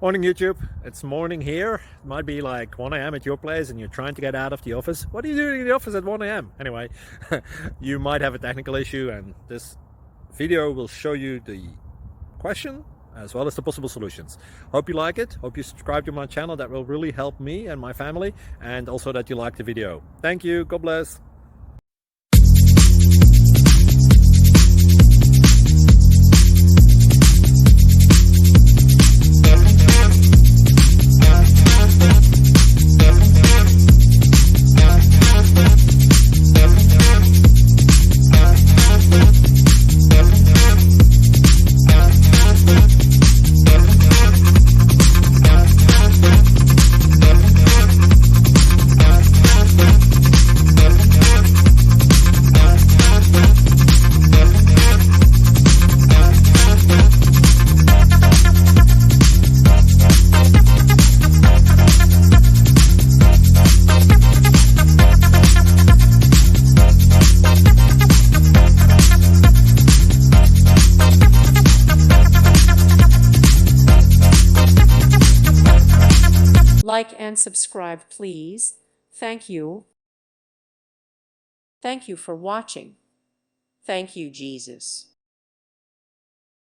Morning YouTube, it's morning here. It might be like 1 a.m. at your place and you're trying to get out of the office. What are you doing in the office at 1 a.m? Anyway, you might have a technical issue and this video will show you the question as well as the possible solutions. Hope you like it, hope you subscribe to my channel. That will really help me and my family, and also that you like the video. Thank you, God bless. Like and subscribe, please. Thank you. Thank you for watching. Thank you, Jesus.